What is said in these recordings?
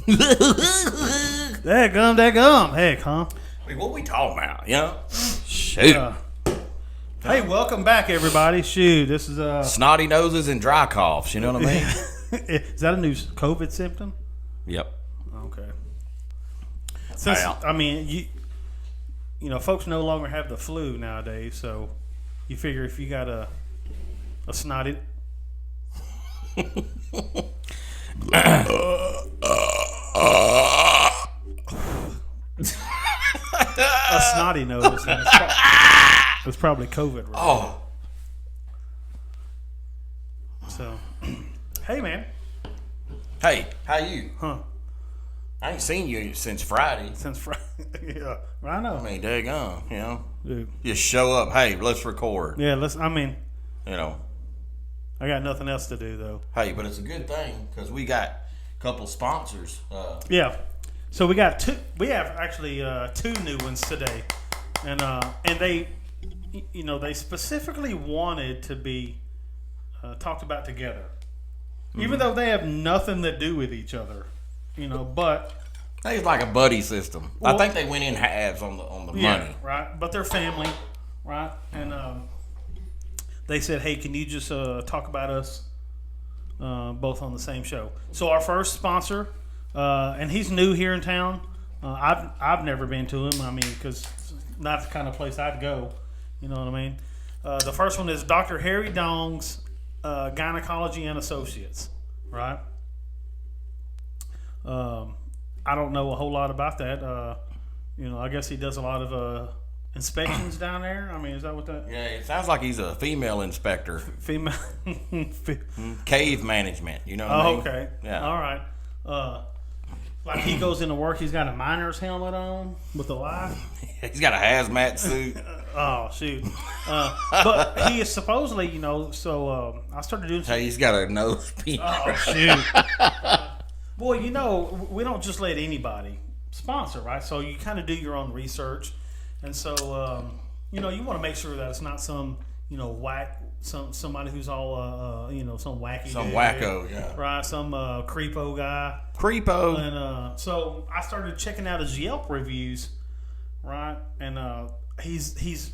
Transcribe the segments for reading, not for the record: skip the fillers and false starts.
That gum. Hey, huh? Wait, what we talking about? You know? Shoot. Hey, welcome back, everybody. Shoot, this is Snotty noses and dry coughs. You know what I mean? Is that a new COVID symptom? Yep. Okay. Since I mean, you know, folks no longer have the flu nowadays, so you figure if you got a snotty. A snotty nose. It's probably COVID. Right? Oh. So, hey, man. Hey, how you? Huh? I ain't seen you since Friday. Since Friday. Yeah, I know. I mean, daggone, you know? Dude. Just show up. Hey, let's record. Yeah, I mean, you know. I got nothing else to do, though. Hey, but it's a good thing because we got a couple sponsors. Yeah. So we got two. We have actually two new ones today, and they, you know, they specifically wanted to be talked about together, even though they have nothing to do with each other, you know. But it's like a buddy system. Well, I think they went in halves on the money, right? But they're family, right? And they said, "Hey, can you just talk about us both on the same show?" So our first sponsor. And he's new here in town. I've never been to him. I mean, because not the kind of place I'd go. You know what I mean? The first one is Dr. Harry Dong's Gynecology and Associates. Right? I don't know a whole lot about that. You know, I guess he does a lot of inspections down there. I mean, is that what that? Yeah, it sounds like he's a female inspector. Female. Cave management. You know what I mean? Okay. Yeah. All right. Like he goes into work, he's got a miner's helmet on with the light. He's got a hazmat suit. Oh shoot! But he is supposedly, you know. So I started doing. Hey, he's got a nose piece. Oh shoot! Boy, you know we don't just let anybody sponsor, right? So you kind of do your own research, and so you know you want to make sure that it's not some somebody who's all you know, some wacky wacko, yeah, right, some creepo guy, and so I started checking out his Yelp reviews, right, and he's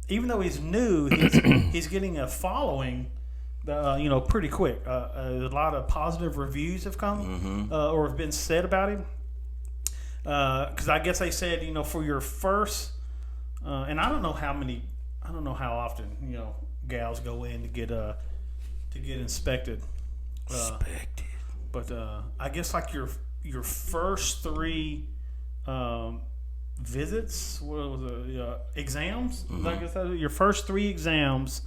even though he's new, he's getting a following, you know, pretty quick. A lot of positive reviews have come or have been said about him, because I guess they said, you know, for your first, and I don't know how often, you know, gals go in to get inspected. But I guess like your first three visits, what was it? Exams. I guess your first three exams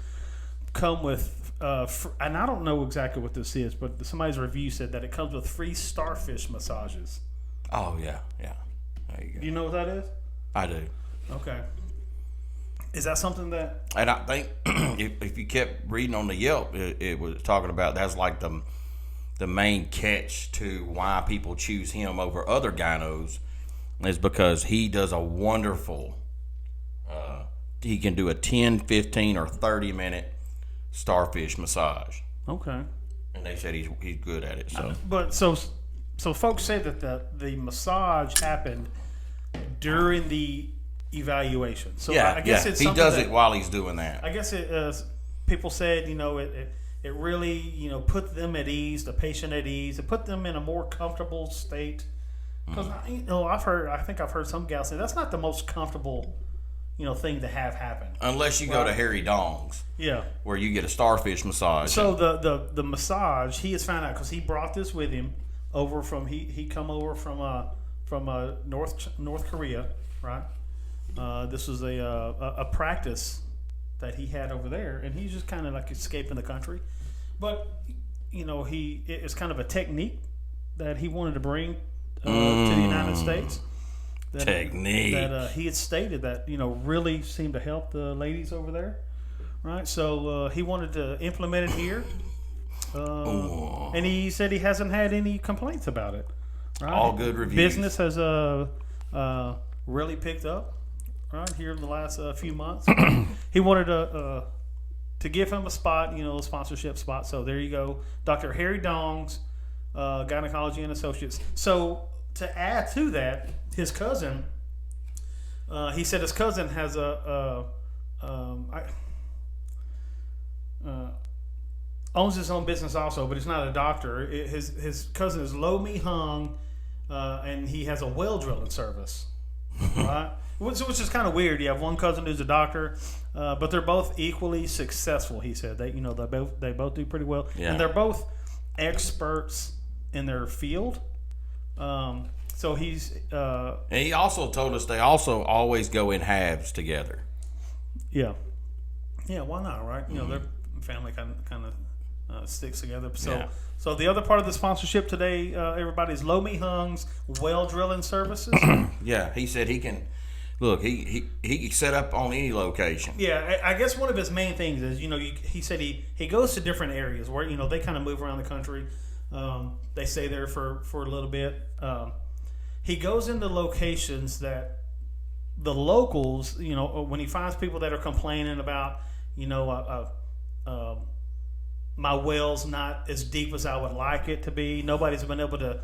come with, and I don't know exactly what this is, but somebody's review said that it comes with free Starfish massages. Oh yeah. There you go. Do you know what that is? I do. Okay. Is that something that? And I think if you kept reading on the Yelp, it was talking about that's like the main catch to why people choose him over other gynos is because he does a wonderful. He can do a 10, 15, or 30-minute starfish massage. Okay. And they said he's good at it. So, but so folks say that the massage happened during the evaluation. So yeah, I guess it's he does it while he's doing that. I guess people said, you know, it really, you know, put them at ease, the patient at ease, it put them in a more comfortable state. Because you know, I think I've heard some gals say that's not the most comfortable, you know, thing to have happen. Unless you go to Harry Dong's, yeah, where you get a starfish massage. So the massage, he has found out because he brought this with him over from he come over from North Korea, right? This was a practice that he had over there, and he's just kind of like escaping the country. But you know, it's kind of a technique that he wanted to bring to the United States. Technique that he had stated that, you know, really seemed to help the ladies over there, right? So he wanted to implement it here, and he said he hasn't had any complaints about it. Right? All good reviews. Business has really picked up right here in the last few months. He wanted to give him a spot, you know, a sponsorship spot. So there you go, Dr. Harry Dong's Gynecology and Associates. So to add to that, his cousin, he said his cousin has owns his own business also, but he's not a doctor. His cousin is Lo Mi Hung, and he has a well drilling service, right? Which is kind of weird. You have one cousin who's a doctor, but they're both equally successful. He said they both do pretty well, and they're both experts in their field. So he's and he also told us they also always go in halves together. Yeah, why not, right? You know, their family kind of sticks together. So the other part of the sponsorship today, everybody, is Lo Mi Hung's well drilling services. Yeah, he said he can. Look, he can set up on any location. Yeah, I guess one of his main things is, he said he goes to different areas where, they kind of move around the country. They stay there for a little bit. He goes into locations that the locals, when he finds people that are complaining about, my well's not as deep as I would like it to be. Nobody's been able to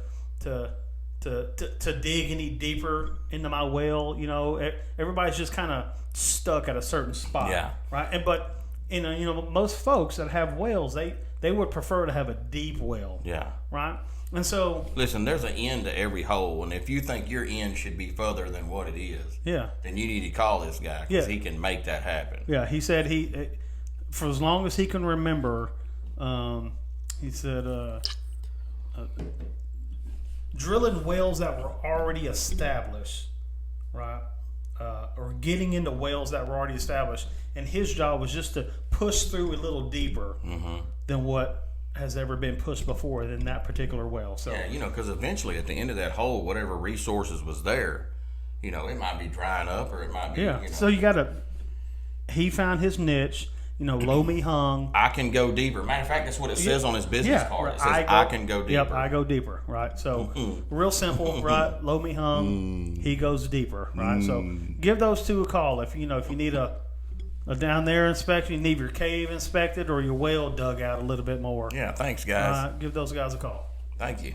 dig any deeper into my well. Everybody's just kind of stuck at a certain spot. Yeah. Right. But most folks that have wells, they would prefer to have a deep well. Yeah. Right. And so, listen, there's an end to every hole, and if you think your end should be further than what it is, then you need to call this guy because he can make that happen. Yeah, he said for as long as he can remember, he said drilling wells that were already established, right, or getting into wells that were already established, and his job was just to push through a little deeper than what has ever been pushed before in that particular well. So because eventually at the end of that hole, whatever resources was there, it might be drying up or it might be. So he found his niche. Lo Mi Hung. I can go deeper. Matter of fact, that's what it says on his business card. It says I can go deeper. Yep, I go deeper. Right. So real simple, right? Lo Mi Hung. He goes deeper. Right. So give those two a call if you need a down there inspection, you need your cave inspected or your well dug out a little bit more. Yeah, thanks, guys. Give those guys a call. Thank you.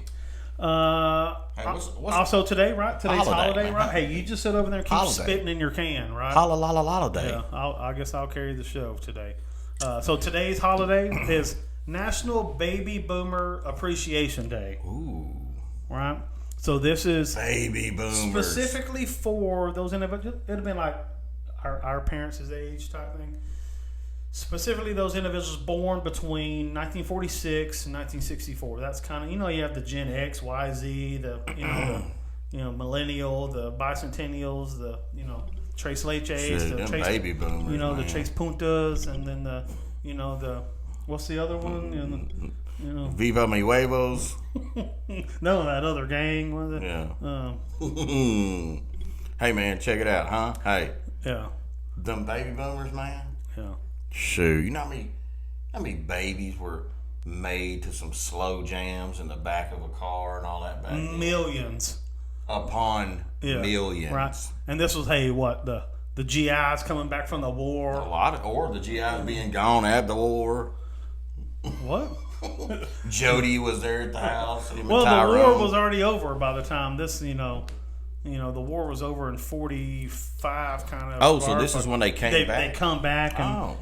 What's also today, right? Today's holiday, right? Hey, you just sit over there and keep spitting in your can, right? Holiday. Yeah, I guess I'll carry the show today. So today's holiday is National Baby Boomer Appreciation Day. Ooh. Right? So this is baby boomers specifically for those individuals. It would have been like our parents' age type thing. Specifically, those individuals born between 1946 and 1964. That's kind of you have the Gen X, Y, Z, the millennial, the bicentennials, the Tres Leches, the Baby Boomers, the Tres Puntas, and then the what's the other one? Viva Mi Huevos. No, that other gang was it? Yeah. Hey man, check it out, huh? Hey. Yeah. Them baby boomers, man. Yeah. Shoot, you know how many babies were made to some slow jams in the back of a car and all that back then? Millions. Upon millions. Right. And this was the GIs coming back from the war. Or the GIs being gone at the war. What? Jody was there at the house. Well, the war was already over by the time this, the war was over in 45 kind of. Oh, so this is when they came back? They come back,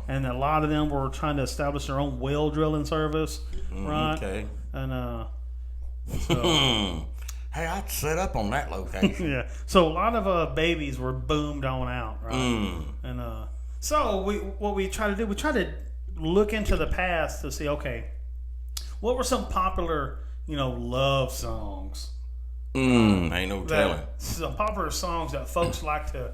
and a lot of them were trying to establish their own well drilling service, right? Okay. And so. Hey, I'd set up on that location. Yeah. So a lot of babies were boomed on out, right? And so what we try to look into the past to see, okay, what were some popular, love songs? Ain't no telling. Some popular songs that folks like to,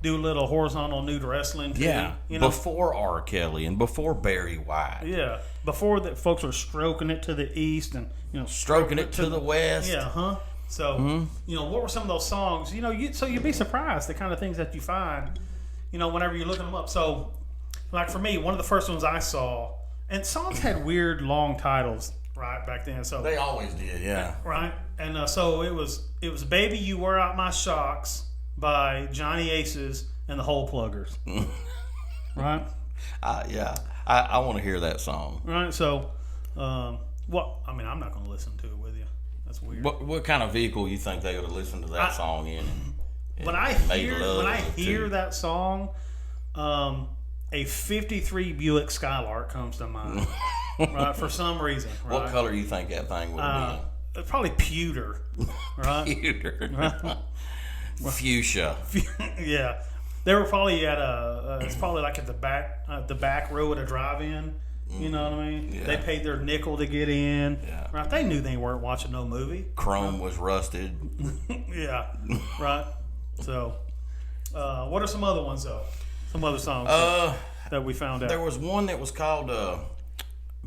do a little horizontal nude wrestling to. Yeah. Before R. Kelly and before Barry White. Yeah. Before that, folks were stroking it to the east and, stroking it to the west. Yeah, So, what were some of those songs? So you'd be surprised the kind of things that you find, whenever you're looking them up. So, like for me, one of the first ones I saw, and songs had weird long titles, right, back then. So they always did, yeah. Right, and so it was "Baby You Wear Out My Shocks" by Johnny Aces and the Hole Pluggers, right? Yeah, I want to hear that song. Right, so Well, I mean, I'm not going to listen to it with you. That's weird. What kind of vehicle you think they would have listened to that song in? When I hear that song, a '53 Buick Skylark comes to mind. Right, for some reason. Right? What color do you think that thing would have been? Probably pewter. Right? Pewter. Right? Fuchsia. Yeah. They were probably at it's probably like at the back row at a drive-in. You know what I mean? Yeah. They paid their nickel to get in. Yeah. Right? They knew they weren't watching no movie. Chrome was rusted. Yeah. Right? So, what are some other ones, though? Some other songs that we found out. There was one that was called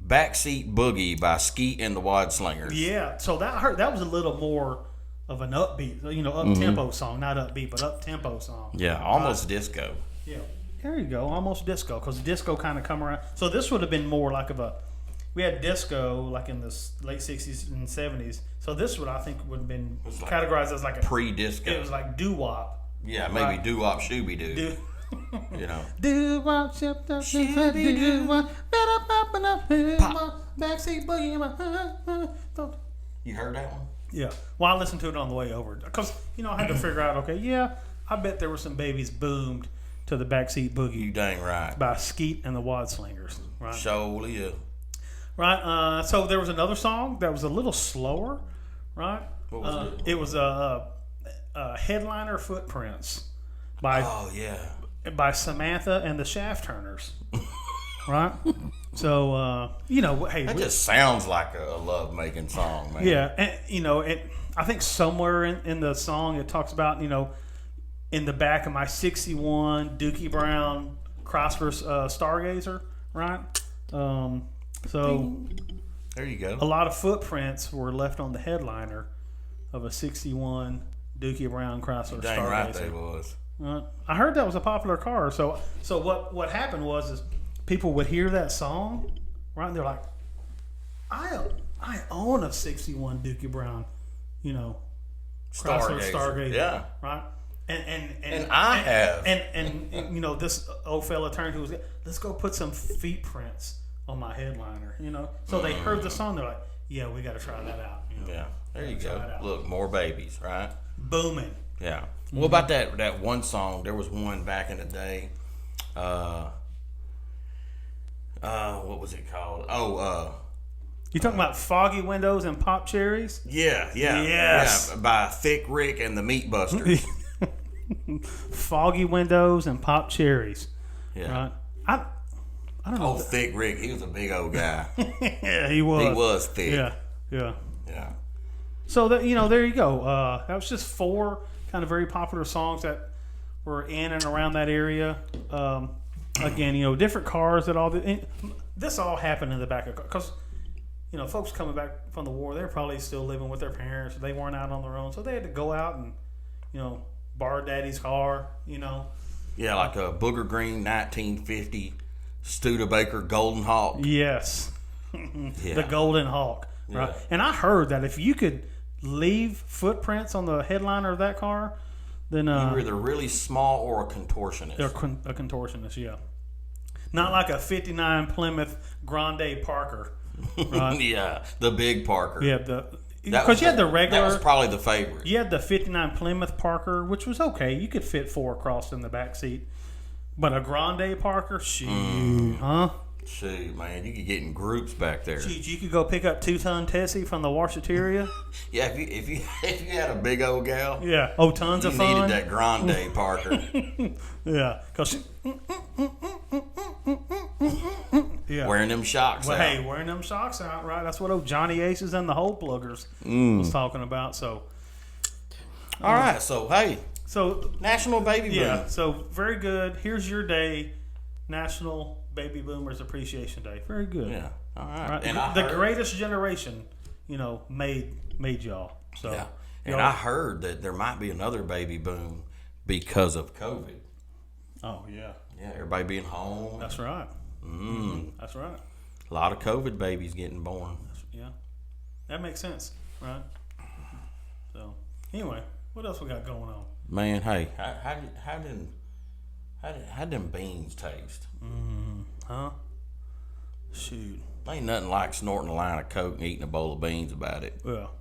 Backseat Boogie by Skeet and the Wad Slingers. Yeah. So that was a little more of an upbeat, up-tempo song. Not upbeat, but up-tempo song. Yeah, almost disco. Yeah. There you go, almost disco, because disco kind of come around. So this would have been more like we had disco like in the late 60s and 70s. So this would, I think, would have been categorized as like a pre-disco. It was like doo-wop. Yeah, maybe right? Doo-wop, shooby-doo. You know. Doo-wop, shooby-doo, backseat boogie. You heard that one? Yeah. Well, I listened to it on the way over. Because, I had to figure out, I bet there were some babies boomed to the Backseat Boogie. You dang right. By Skeet and the Wad Slingers. Right. Surely, yeah. Right. So there was another song that was a little slower. Right. What was it? It was Headliner Footprints by Samantha and the Shaft Turners. Right. So hey, that just sounds like a love making song, man. Yeah, and I think somewhere in the song it talks about in the back of my '61 Dookie Brown Chrysler Stargazer, right? So there you go. A lot of footprints were left on the headliner of a '61 Dookie Brown Chrysler Stargazer. Dang right they was. I heard that was a popular car. So what happened was people would hear that song, right? And they're like, I own a '61 Dookie Brown, Chrysler Stargazer. Yeah. Right? And I have. And this old fella turned to us, let's go put some feet prints on my headliner, So they heard the song, they're like, yeah, we got to try that out. Yeah. There you go. Look, more babies, right? Booming. Yeah. What about that one song? There was one back in the day. What was it called? You talking about Foggy Windows and Pop Cherries? Yeah. Yes. Yeah, by Thick Rick and the Meat Busters. Foggy Windows and Pop Cherries. Yeah. Right? I don't know. Oh, Thick Rick. He was a big old guy. Yeah, he was. He was thick. Yeah. So that there you go. That was just 4 kind of very popular songs that were in and around that area. Again, different cars that all this all happened in the back of because folks coming back from the war, they're probably still living with their parents. They weren't out on their own, so they had to go out and borrow daddy's car. Yeah, like a Booger Green 1950 Studebaker Golden Hawk. Yes, the Golden Hawk. Right, yeah. And I heard that if you could leave footprints on the headliner of that car, then you were either really small or a contortionist. A contortionist, yeah. Not like a '59 Plymouth Grande Parker, right? Yeah, the big Parker. Yeah, because you had the regular. That was probably the favorite. You had the '59 Plymouth Parker, which was okay. You could fit 4 across in the back seat, but a Grande Parker, huh? Shoot, man, you could get in groups back there. Shoot, you could go pick up 2-ton Tessie from the Washateria. Yeah, if you had a big old gal. Yeah, tons of fun. You needed that Grande Parker. Yeah, because wearing them shocks out. Hey, wearing them shocks out, right? That's what old Johnny Aces and the Hole Pluggers was talking about. So, all right. So, hey. So National Baby Boom. Yeah. So very good. Here's your day, National Baby Boomers Appreciation Day. Very good. Yeah. All right. And the greatest generation, made y'all. So yeah. And I heard that there might be another baby boom because of COVID. Oh yeah. Yeah. Everybody being home. That's right. That's right. A lot of COVID babies getting born. Yeah. That makes sense, right? So anyway, what else we got going on? Man, hey, how did them beans taste? Huh? Shoot. Ain't nothing like snorting a line of coke and eating a bowl of beans about it. Well,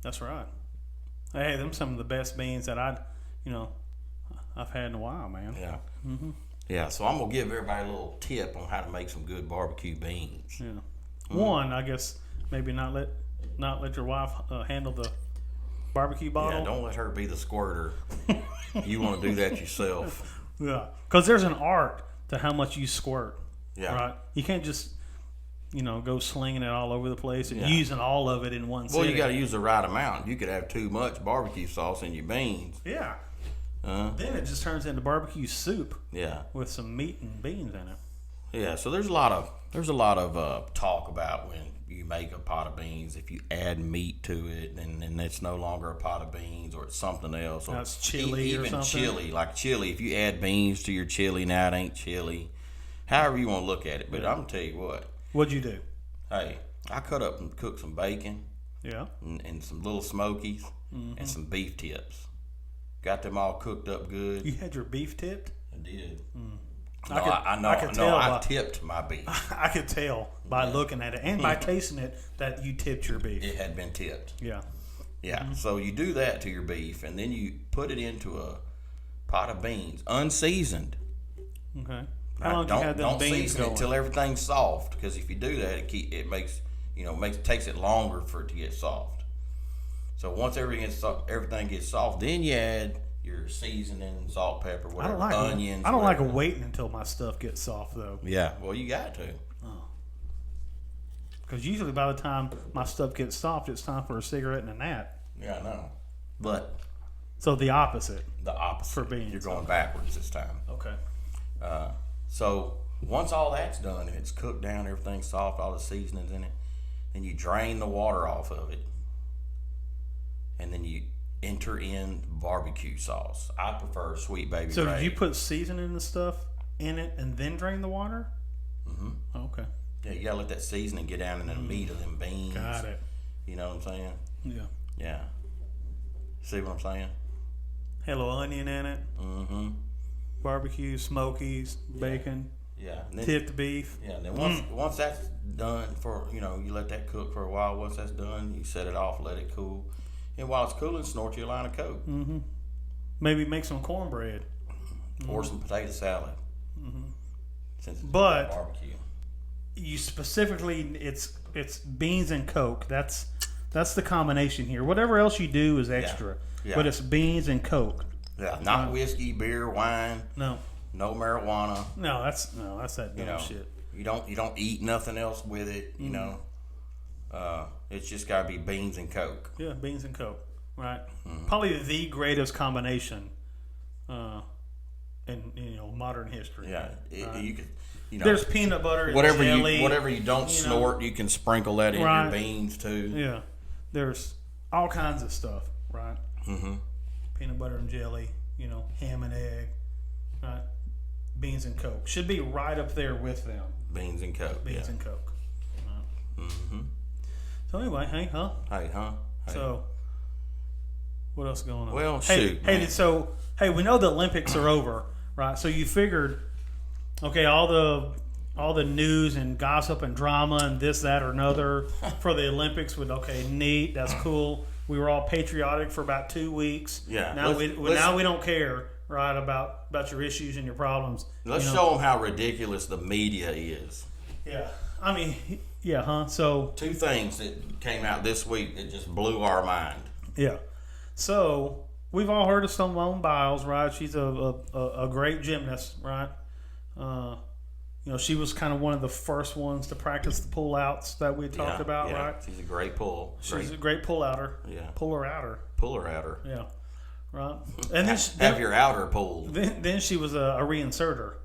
that's right. Hey, them some of the best beans that I've had in a while, man. Yeah. Mm-hmm. Yeah, so I'm going to give everybody a little tip on how to make some good barbecue beans. Yeah. One, I guess, maybe not let your wife handle the barbecue bottle. Yeah, don't let her be the squirter. You want to do that yourself. Yeah, because there's an art to how much you squirt. Yeah. Right? You can't just, go slinging it all over the place and using all of it in one sitting. Well, you got to use the right amount. You could have too much barbecue sauce in your beans. Yeah. Then it just turns into barbecue soup. Yeah. With some meat and beans in it. Yeah. So there's a lot of talk about when you make a pot of beans. If you add meat to it, then it's no longer a pot of beans, or it's something else. Or it's chili even or something. Chili, like chili. If you add beans to your chili, now it ain't chili. However you want to look at it. But I'm gonna tell you what. What'd you do? Hey, I cut up and cooked some bacon. Yeah. And some little smokies and some beef tips. Got them all cooked up good. You had your beef tipped? I did. I tipped my beef. I could tell by looking at it and by tasting it that you tipped your beef. It had been tipped. Yeah. Yeah. Mm-hmm. So you do that to your beef, and then you put it into a pot of beans, unseasoned. Okay. How long do you have them beans season going? It until everything's soft, because if you do that, it takes it longer for it to get soft. So once everything gets soft, then you add your seasoning, salt, pepper, whatever, onions. I don't like waiting until my stuff gets soft, though. Yeah, well, you got to. Because usually by the time my stuff gets soft, it's time for a cigarette and a nap. Yeah, I know. But so the opposite. The opposite. For beans. You're going backwards this time. Okay. So once all that's done, and it's cooked down, everything's soft, all the seasonings in it, then you drain the water off of it. And then you enter in barbecue sauce. I prefer Sweet Baby Ray. So did you put seasoning and stuff in it and then drain the water? Mm-hmm. Oh, okay. Yeah, you gotta let that seasoning get down in the meat of them beans. Got it. You know what I'm saying? Yeah. Yeah. See what I'm saying? Hello, onion in it. Mm-hmm. Barbecue, smokies, bacon. Yeah. Tipped beef. Yeah. Then once that's done you let that cook for a while. Once that's done, you set it off, let it cool. And while it's cooling, snort you a line of Coke. Mm-hmm. Maybe make some cornbread. Or some potato salad. Mm-hmm. Since it's barbecue. You specifically, it's beans and Coke. That's the combination here. Whatever else you do is extra. Yeah. But it's beans and Coke. Yeah. Not whiskey, beer, wine. No. No marijuana. No, that's that dumb shit. You don't eat nothing else with it. You know. It's just got to be beans and Coke. Yeah, beans and Coke, right? Probably the greatest combination in modern history. Yeah, you could. There's peanut butter, whatever and jelly, whatever you don't snort, you can sprinkle that in your beans too. Yeah, there's all kinds of stuff, right? Mm-hmm. Peanut butter and jelly, ham and egg, right? Beans and Coke should be right up there with them. Beans and Coke. Beans and Coke. Right. Mm-hmm. So anyway, hey. So, what else is going on? Well, shoot. Hey, we know the Olympics are over, right? So you figured, okay, all the news and gossip and drama and this, that, or another for the Olympics would neat, that's cool. We were all patriotic for about 2 weeks. Yeah. Now we don't care, right, about your issues and your problems. Let's show them how ridiculous the media is. Yeah. I mean, yeah, huh? So 2 things that came out this week that just blew our mind. Yeah. So we've all heard of Simone Biles, right? She's a great gymnast, right? She was kind of one of the first ones to practice the pull-outs that we talked about, right? She's a great pull. She's a great pull-outer. Yeah. Puller-outer. Puller-outer. Yeah. Right. And then have your outer pulled. Then she was a reinserter.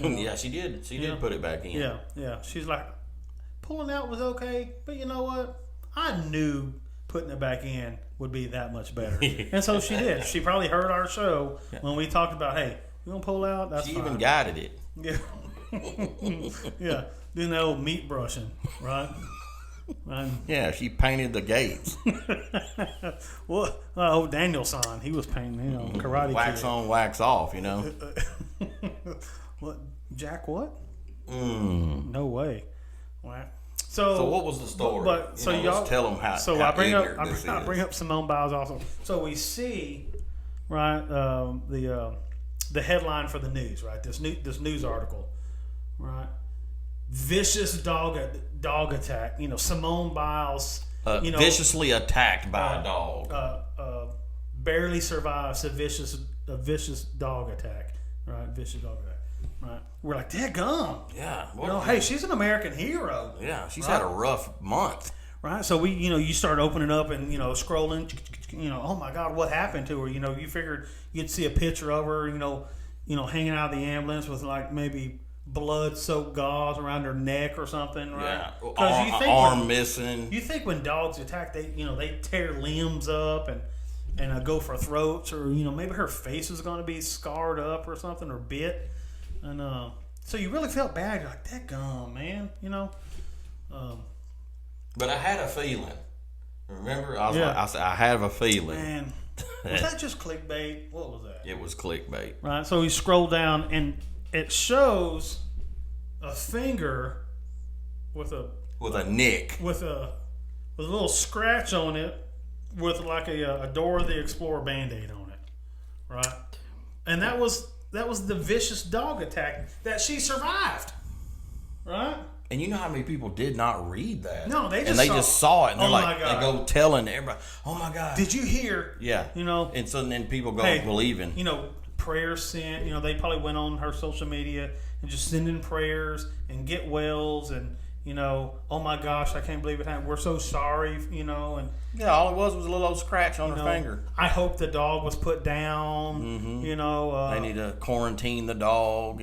Yeah, she did. She did put it back in. Yeah. She's like, pulling out was okay, but you know what? I knew putting it back in would be that much better. And so she did. She probably heard our show when we talked about, hey, you want to pull out? That's fine. She even guided it. Yeah. Yeah. Doing that old meat brushing, right? Yeah, she painted the gates. Well, old Danielson, he was painting, karate. Wax on, wax off, What? Jack what? Mm. No way. So what was the story? But so y'all let's tell them how. So how I bring ignorant up bring up Simone Biles also. So we see right the headline for the news, right? This news article, right? Vicious dog attack. Simone Biles. Viciously attacked by a dog. Barely survives a vicious dog attack. Right, vicious dog attack. Right, we're like, dadgum. Yeah. Hey, she's an American hero. Yeah, she's had a rough month. Right, so you start opening up and scrolling. Oh my God, what happened to her? You figured you'd see a picture of her. Hanging out of the ambulance with like maybe blood-soaked gauze around her neck or something, right? Yeah, arm missing. You think when dogs attack, they tear limbs up and go for throats, or maybe her face is going to be scarred up or something, or bit, and so you really felt bad. You're like, dadgum, man, But I had a feeling. Remember, I said I have a feeling. Man, was that just clickbait? What was that? It was clickbait. Right. So we scroll down and it shows a finger with a nick, with a little scratch on it, with like a Dora the Explorer Band-Aid on it, right? And that was the vicious dog attack that she survived, right? And you know how many people did not read that? No, they just saw it, and they're like, they go telling everybody, "Oh my God, did you hear?" Yeah, and so then people go believing. Prayers sent. They probably went on her social media and just sending prayers and get wells and. Oh my gosh, I can't believe it happened. We're so sorry, and all it was a little old scratch on her finger. I hope the dog was put down. Mm-hmm. They need to quarantine the dog.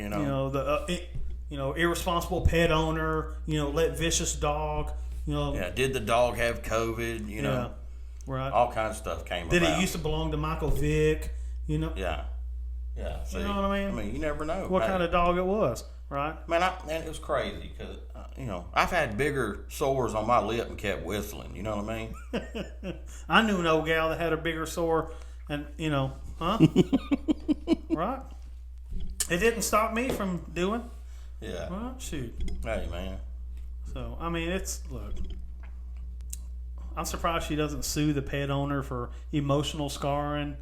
Irresponsible pet owner. Let vicious dog. Did the dog have COVID? Yeah, right. All kinds of stuff came. Did about. it used to belong to Michael Vick? Yeah. See, you know what I mean? You never know what kind of dog it was, right? Man, it was crazy because I've had bigger sores on my lip and kept whistling. You know what I mean? I knew an old gal that had a bigger sore, and right? It didn't stop me from doing. Yeah. Well, shoot. Hey, man. So look. I'm surprised she doesn't sue the pet owner for emotional scarring.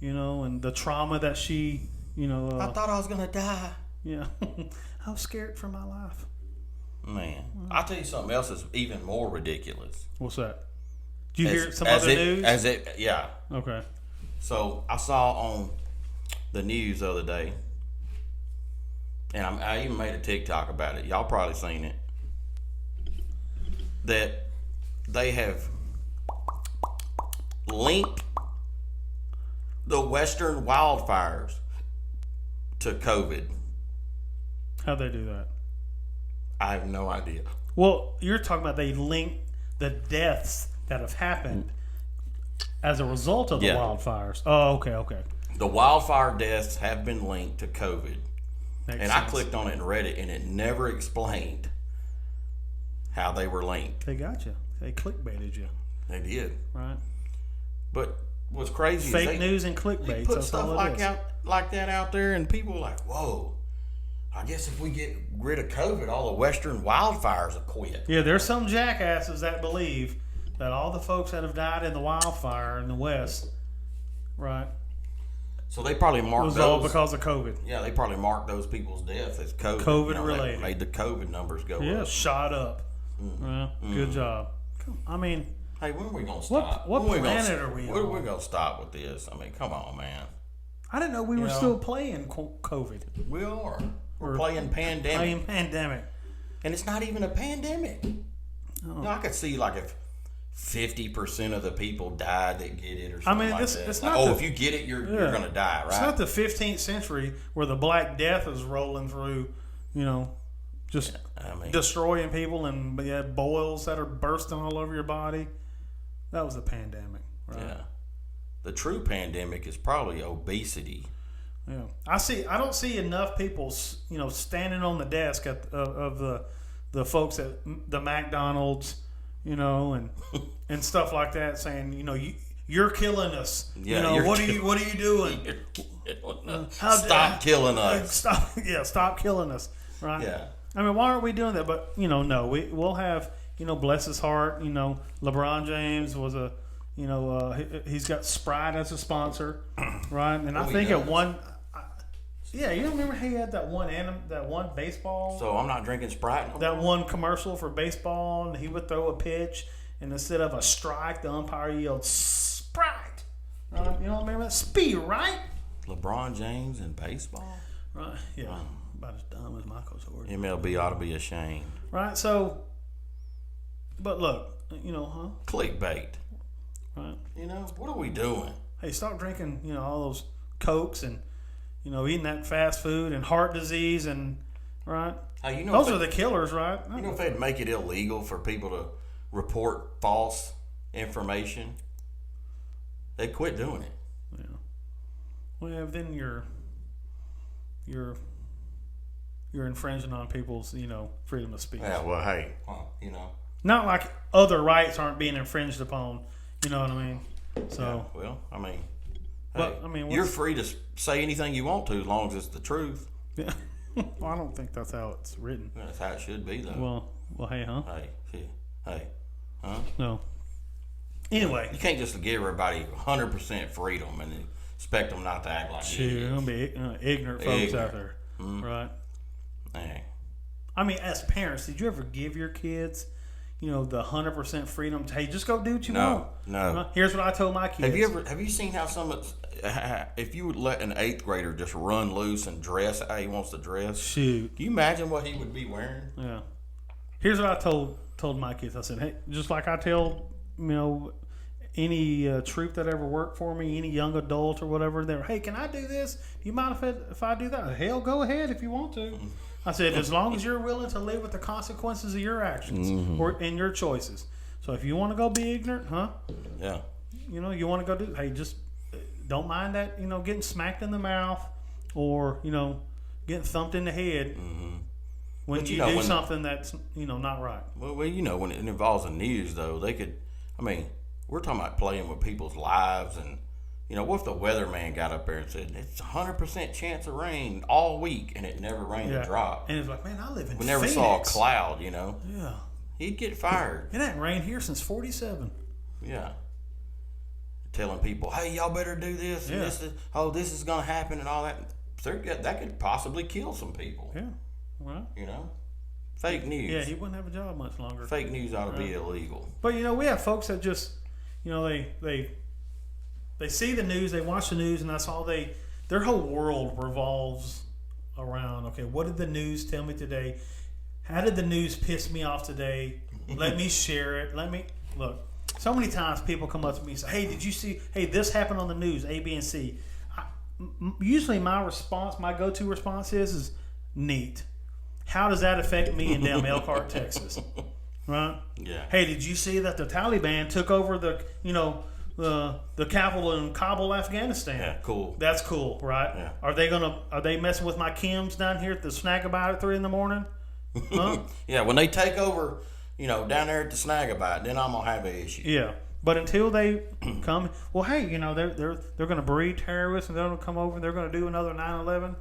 And the trauma that she, I thought I was gonna die. Yeah, I was scared for my life. Man, I'll tell you something else that's even more ridiculous. What's that? Did you hear some other news? Yeah. Okay. So I saw on the news the other day, and I even made a TikTok about it. Y'all probably seen it. That they have linked the Western wildfires to COVID. How'd they do that? I have no idea. Well, you're talking about they link the deaths that have happened as a result of the wildfires. Oh, okay. The wildfire deaths have been linked to COVID. Makes sense. I clicked on it and read it, and it never explained how they were linked. They got you. They clickbaited you. They did. Right. But what's crazy fake is news and clickbait. They put stuff like that out there, and people are like, whoa, I guess if we get rid of COVID, all the Western wildfires will quit. Yeah, there's some jackasses that believe that all the folks that have died in the wildfire in the West, right? So they probably marked those. It was all because of COVID. Yeah, they probably marked those people's deaths as COVID. COVID related. Made the COVID numbers go up. Yeah, shot up. Well, good job. I mean, hey, when are we gonna stop? What planet are we on? When are we gonna stop with this? I mean, come on, man. I didn't know we were still playing COVID. We are. We're playing pandemic. And it's not even a pandemic. Oh. I could see like if 50% of the people died that get it or something like that. It's not if you get it, you're going to die, right? It's not the 15th century where the Black Death is rolling through, just destroying people and boils that are bursting all over your body. That was a pandemic, right? Yeah. The true pandemic is probably obesity. Yeah, I don't see enough people, standing on the desk of the folks at the McDonald's, and stuff like that, saying, you're killing us. Yeah, what are you doing? Stop killing us. Stop killing us. Right? Yeah. I mean, why aren't we doing that? But no, we'll have bless his heart, LeBron James was a, he's got Sprite as a sponsor, right? And I think at one, yeah, you remember he had that one baseball. So I'm not drinking Sprite no more? That one commercial for baseball, and he would throw a pitch, and instead of a strike, the umpire yelled Sprite. You don't remember that? Speed, right? LeBron James in baseball? Right, yeah. About as dumb as Michael Jordan. MLB ought to be ashamed. Right, so, but look, Clickbait. Right. What are we doing? Hey, stop drinking, all those Cokes and, eating that fast food and heart disease and, right? Hey, those are the killers, right? If they'd make it illegal for people to report false information, they'd quit doing it. Yeah. Well, then you're infringing on people's, freedom of speech. Yeah, well, hey, Not like other rights aren't being infringed upon, you know what I mean? So. Yeah, well, I mean, but, you're free to say anything you want to as long as it's the truth. Yeah. Well, I don't think that's how it's written. That's how it should be, though. Well, hey, huh? Hey, huh? No. Anyway. You can't just give everybody 100% freedom and expect them not to act like there's going to be ignorant folks out there. Mm-hmm. Right? Hey. I mean, as parents, did you ever give your kids, the 100% freedom to, hey, just go do what you want? No. Here's what I told my kids. Have you seen how if you would let an 8th grader just run loose and dress how he wants to dress? Shoot. Can you imagine what he would be wearing? Yeah. Here's what I told my kids. I said, hey, just like I tell, any troop that ever worked for me, any young adult or whatever, they're, hey, can I do this? Do you mind if I do that? Hell, go ahead if you want to. I said, as long as you're willing to live with the consequences of your actions and your choices. So if you want to go be ignorant, huh? Yeah. You want to go do, hey, just don't mind that, getting smacked in the mouth or, getting thumped in the head when you do something that's, not right. Well, when it involves the news, though, we're talking about playing with people's lives and, what if the weatherman got up there and said, it's 100% chance of rain all week, and it never rained a drop. And it's like, man, I live in Phoenix. We never saw a cloud, Yeah. He'd get fired. It ain't rained here since 47. Yeah. Telling people, hey, y'all better do this, and this is going to happen and all that. That could possibly kill some people. Yeah. Right. Fake news. Yeah, he wouldn't have a job much longer. Fake news ought to be illegal. But, we have folks that just, they see the news, they watch the news, and that's all their whole world revolves around, okay, what did the news tell me today? How did the news piss me off today? Let me share it. Look, so many times people come up to me and say, hey, did you see, this happened on the news, A, B, and C. Usually my go-to response is neat. How does that affect me in damn Elkhart, Texas? Right? Yeah. Hey, did you see that the Taliban took over the capital in Kabul, Afghanistan? Yeah, cool. That's cool, right? Yeah. Are they messing with my Kims down here at the Snag About at 3 a.m? Huh? Yeah, when they take over, down there at the Snag About, then I'm gonna have an issue. Yeah. But until they come, well, hey, they're going to breed terrorists and they're going to come over and they're going to do another 9/11.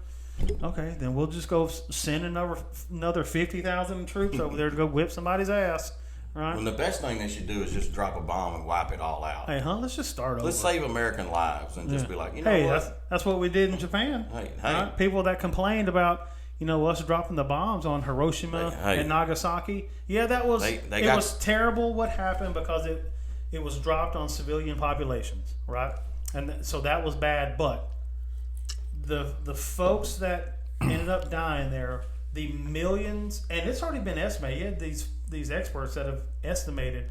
Okay, then we'll just go send another 50,000 troops over there to go whip somebody's ass, right? Well, the best thing they should do is just drop a bomb and wipe it all out. Hey, let's just start over. Let's save American lives and just be like, hey, what? That's what we did in Japan. Hey. Right? People that complained about us dropping the bombs on Hiroshima and Nagasaki. Yeah, that was was terrible what happened because it was dropped on civilian populations, right? And so that was bad, but the folks that ended up dying there, the millions, and it's already been estimated. You had these experts that have estimated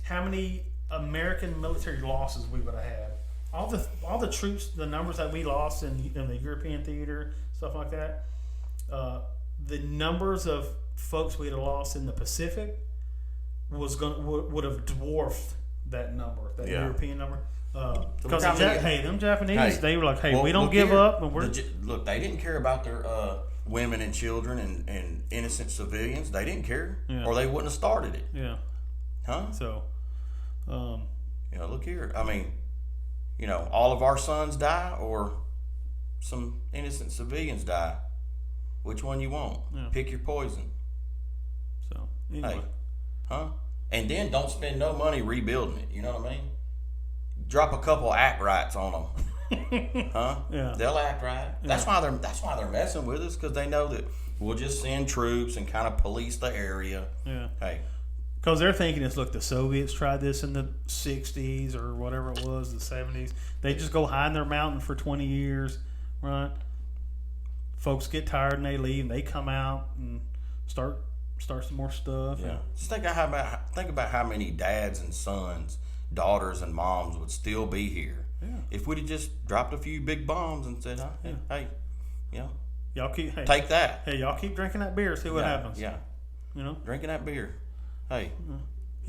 how many American military losses we would have had. All the troops, the numbers that we lost in the European theater, stuff like that. The numbers of folks we'd have lost in the Pacific would have dwarfed that number, that European number. Because them Japanese, they were like, hey, we don't give up. And look, they didn't care about their women and children and innocent civilians. They didn't care, or they wouldn't have started it. Yeah. Huh? So, look here. All of our sons die, or some innocent civilians die. Which one you want? Yeah. Pick your poison. So, anyway. Hey. Huh? And then don't spend no money rebuilding it. You know what I mean? Drop a couple act rights on them. Huh? Yeah. They'll act right. Yeah. That's why they're messing with us, because they know that we'll just send troops and kind of police the area. Yeah. Hey. Because they're thinking it's, look, the Soviets tried this in the 60s or whatever it was, the 70s. They just go hide in their mountain for 20 years, right? Folks get tired and they leave, and they come out and start some more stuff. Yeah. Just think about how many dads and sons, daughters and moms would still be here. Yeah. If we'd have just dropped a few big bombs and said, hey, you know, y'all keep take that. Hey, y'all keep drinking that beer, see what happens. Yeah. You know? Drinking that beer. Hey.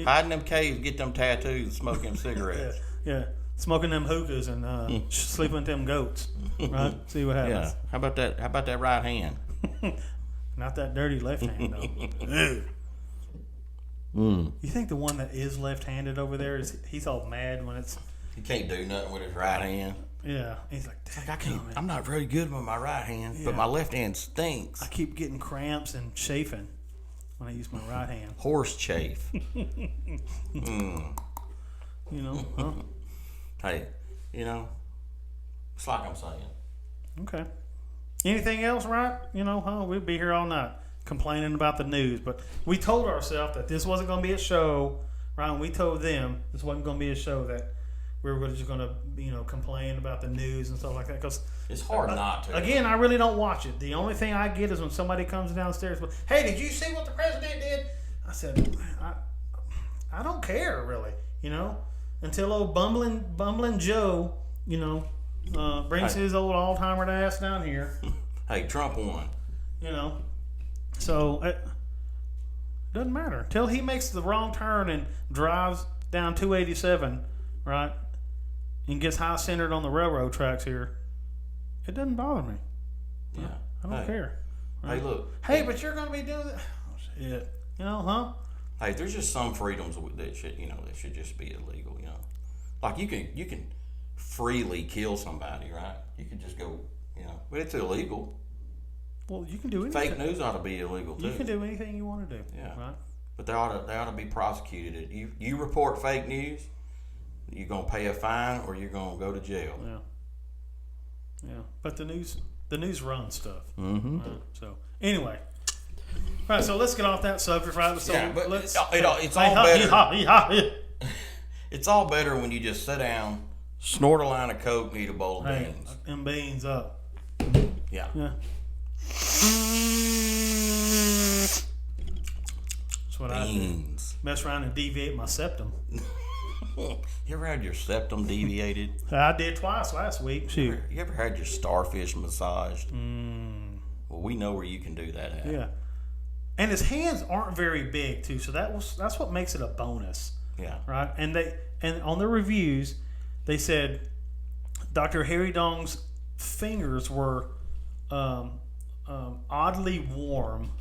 Hide in them caves, get them tattoos, and smoke them cigarettes. Yeah. Smoking them hookahs and sleeping with them goats. Right? See what happens. Yeah. How about that right hand? Not that dirty left hand though. You think the one that is left-handed over there he's all mad when it's he can't do nothing with his right hand. Yeah, he's like, I'm not very good with my right hand, but my left hand stinks. I keep getting cramps and chafing when I use my right hand. Horse chafe. You know, huh? Hey, you know, it's like I'm saying. Okay. Anything else, right? You know, we'd be here all night complaining about the news. But we told ourselves that this wasn't going to be a show, right? And we told them this wasn't going to be a show that we were just going to, complain about the news and stuff like that. Because it's hard not to. Again, I really don't watch it. The only thing I get is when somebody comes downstairs with, hey, did you see what the president did? I said, I don't care, really, until old bumbling Joe, brings his old Alzheimer's ass down here. Hey, Trump won. So it doesn't matter. Until he makes the wrong turn and drives down 287, right, and gets high-centered on the railroad tracks here, it doesn't bother me. Yeah. I don't care. Right? Hey, look. Hey, but you're going to be doing that. Oh, shit. Hey, there's just some freedoms that should just be illegal, Like you can freely kill somebody, right? You can just go, but it's illegal. Well, you can do anything. Fake news ought to be illegal too. You can do anything you want to do. Yeah. Right? But they ought to be prosecuted. You report fake news, you're gonna pay a fine or you're gonna go to jail. Yeah. Yeah. But the news runs stuff. Mm-hmm. Right? So anyway. All right, so let's get off that subject, right? So but it's all better. It's all better when you just sit down, snort a line of coke, and eat a bowl of beans. Them beans up. Yeah. That's what beans. I do. Mess around and deviate my septum. You ever had your septum deviated? I did twice last week. Shoot. You ever had your starfish massaged? Well, we know where you can do that at. Yeah. And his hands aren't very big too, so that's what makes it a bonus. Yeah. Right? And on the reviews, they said Dr. Harry Dong's fingers were oddly warm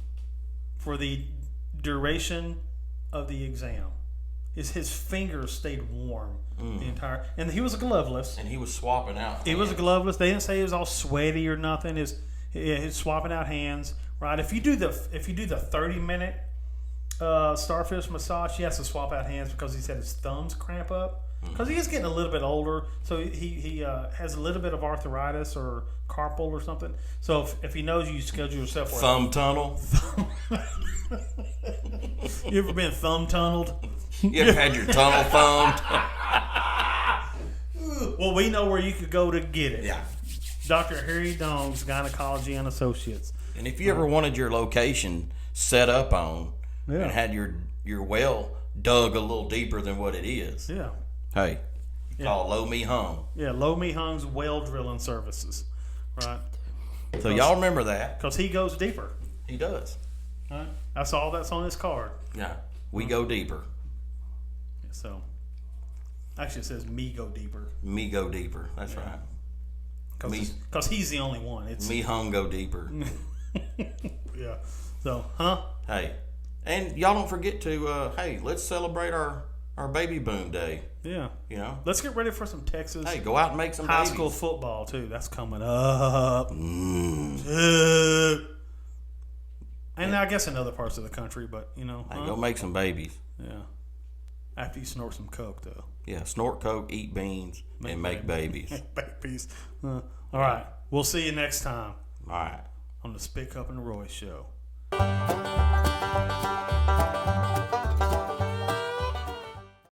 for the duration of the exam. His fingers stayed warm the entire, and he was gloveless. And he was swapping out. He was gloveless. They didn't say he was all sweaty or nothing. He's swapping out hands. Right? If you do the 30-minute Starfish massage, he has to swap out hands because he said his thumbs cramp up. Because he is getting a little bit older, so he has a little bit of arthritis or carpal or something. So if he knows you schedule yourself for thumb tunnel. You ever been thumb tunneled? You ever had your tunnel thumbed? Well, we know where you could go to get it. Yeah. Dr. Harry Dong's Gynecology and Associates. And if you ever wanted your location set up on and had your well dug a little deeper than what it is. Yeah. Hey, call Low Me Hung. Yeah, Low Me Hung's well drilling services. Right. So y'all remember that. Because he goes deeper. He does. Right. That's all that's on his card. Yeah. We go deeper. So, actually it says me go deeper. Me go deeper. That's right. Because he's the only one. It's Me Hung go deeper. Yeah. So, Hey. And y'all don't forget to, let's celebrate our baby boom day. Yeah. Let's get ready for some Texas. Hey, go out and make some high babies. school football, too. That's coming up. And I guess in other parts of the country, but Hey, go make some babies. Yeah. After you snort some coke, though. Yeah, snort coke, eat beans, and make babies. Babies. All right. We'll see you next time. All right. On the Spitcup and Roy Show.